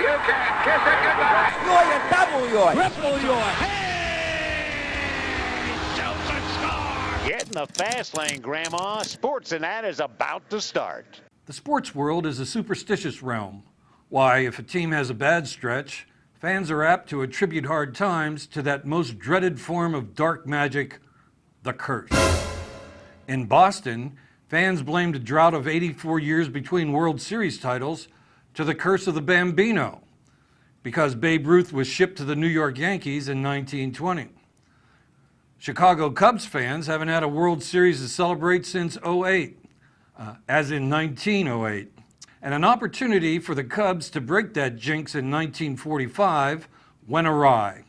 You can kiss it goodbye. You're double your. Triple your. Get in the fast lane, Grandma. Sports and that is about to start. The sports world is a superstitious realm. Why, if a team has a bad stretch, fans are apt to attribute hard times to that most dreaded form of dark magic, the curse. In Boston, fans blamed a drought of 84 years between World Series titles to the curse of the Bambino, because Babe Ruth was shipped to the New York Yankees in 1920. Chicago Cubs fans haven't had a World Series to celebrate since '08, as in 1908. And an opportunity for the Cubs to break that jinx in 1945 went awry.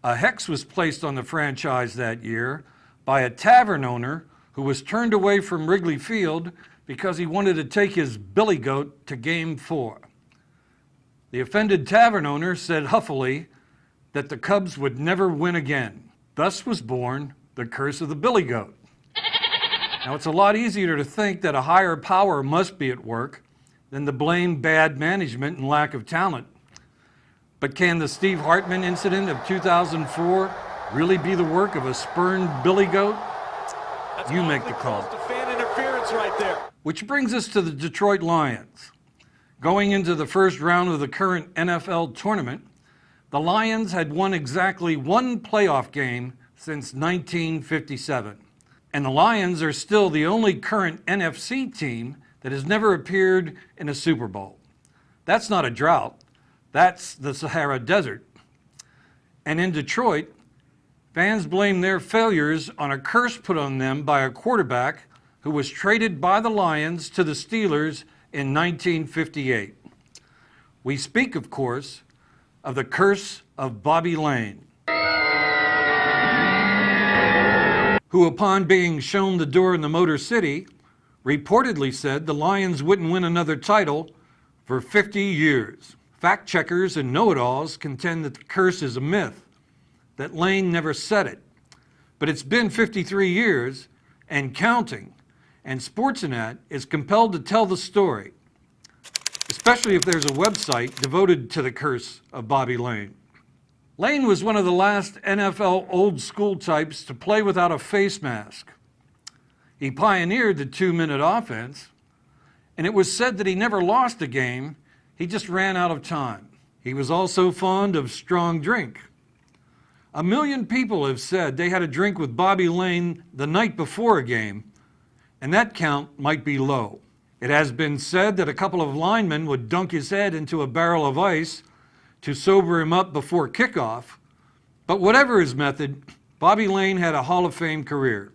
A hex was placed on the franchise that year by a tavern owner who was turned away from Wrigley Field because he wanted to take his billy goat to Game 4. The offended tavern owner said huffily that the Cubs would never win again. Thus was born the curse of the billy goat. Now, it's a lot easier to think that a higher power must be at work than to blame bad management and lack of talent. But can the Steve Hartman incident of 2004 really be the work of a spurned billy goat? You make the call. Fan interference right there. Which brings us to the Detroit Lions. Going into the first round of the current NFL tournament, the Lions had won exactly one playoff game since 1957. And the Lions are still the only current NFC team that has never appeared in a Super Bowl. That's not a drought. That's the Sahara Desert. And in Detroit, fans blame their failures on a curse put on them by a quarterback who was traded by the Lions to the Steelers in 1958. We speak, of course, of the curse of Bobby Layne, who, upon being shown the door in the Motor City, reportedly said the Lions wouldn't win another title for 50 years. Fact checkers and know-it-alls contend that the curse is a myth, that Layne never said it. But it's been 53 years and counting, and Sportsnet is compelled to tell the story, especially if there's a website devoted to the curse of Bobby Layne. Layne was one of the last NFL old school types to play without a face mask. He pioneered the 2-minute offense, and it was said that he never lost a game, he just ran out of time. He was also fond of strong drink. 1 million people have said they had a drink with Bobby Layne the night before a game, and that count might be low. It has been said that a couple of linemen would dunk his head into a barrel of ice to sober him up before kickoff, but whatever his method, Bobby Layne had a Hall of Fame career.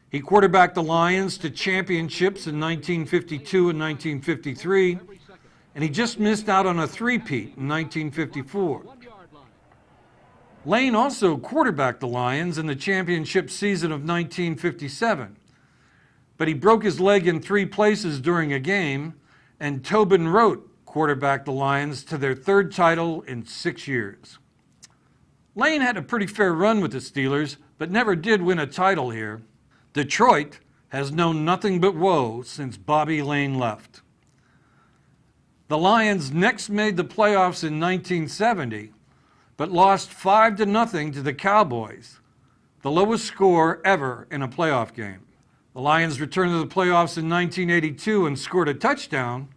He quarterbacked the Lions to championships in 1952 and 1953, and he just missed out on a three-peat in 1954. Layne also quarterbacked the Lions in the championship season of 1957, but he broke his leg in 3 places during a game, and Tobin Rote quarterbacked the Lions to their 3rd title in 6 years. Layne had a pretty fair run with the Steelers, but never did win a title here. Detroit has known nothing but woe since Bobby Layne left. The Lions next made the playoffs in 1970, but lost 5-0 to the Cowboys, the lowest score ever in a playoff game. The Lions returned to the playoffs in 1982 and scored a touchdown,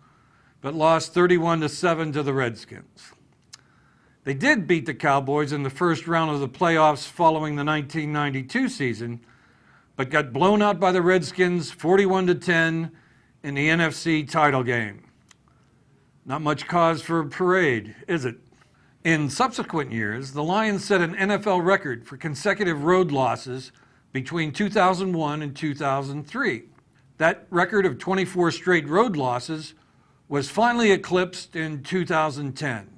but lost 31-7 to the Redskins. They did beat the Cowboys in the first round of the playoffs following the 1992 season, but got blown out by the Redskins 41-10 in the NFC title game. Not much cause for a parade, is it? In subsequent years, the Lions set an NFL record for consecutive road losses between 2001 and 2003. That record of 24 straight road losses was finally eclipsed in 2010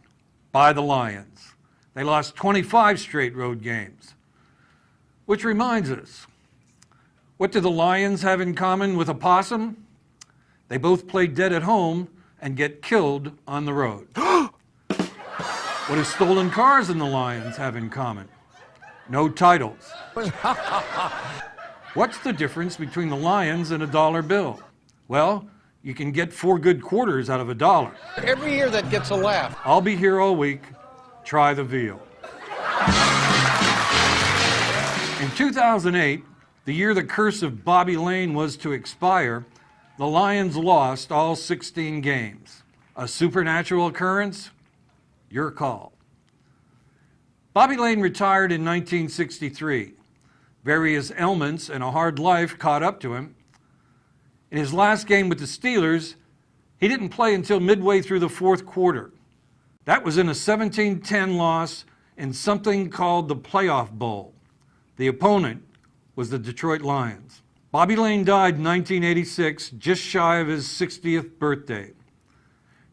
by the Lions. They lost 25 straight road games. Which reminds us, what do the Lions have in common with a possum? They both play dead at home and get killed on the road. What do stolen cars and the Lions have in common? No titles. What's the difference between the Lions and a dollar bill? Well, you can get 4 good quarters out of $1. Every year that gets a laugh. I'll be here all week. Try the veal. In 2008, the year the curse of Bobby Layne was to expire, the Lions lost all 16 games. A supernatural occurrence? Your call. Bobby Layne retired in 1963. Various ailments and a hard life caught up to him. In his last game with the Steelers, he didn't play until midway through the fourth quarter. That was in a 17-10 loss in something called the Playoff Bowl. The opponent was the Detroit Lions. Bobby Layne died in 1986, just shy of his 60th birthday.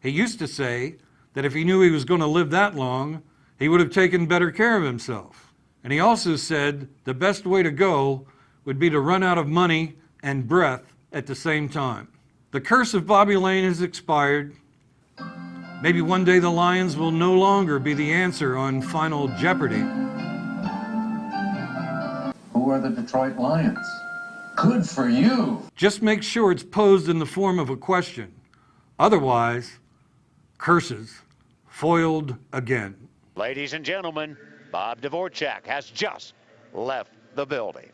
He used to say that if he knew he was going to live that long, he would have taken better care of himself. And he also said the best way to go would be to run out of money and breath at the same time. The curse of Bobby Layne has expired. Maybe one day the Lions will no longer be the answer on Final Jeopardy. Who are the Detroit Lions? Good for you. Just make sure it's posed in the form of a question. Otherwise, curses foiled again. Ladies and gentlemen, Bob Dvorak has just left the building.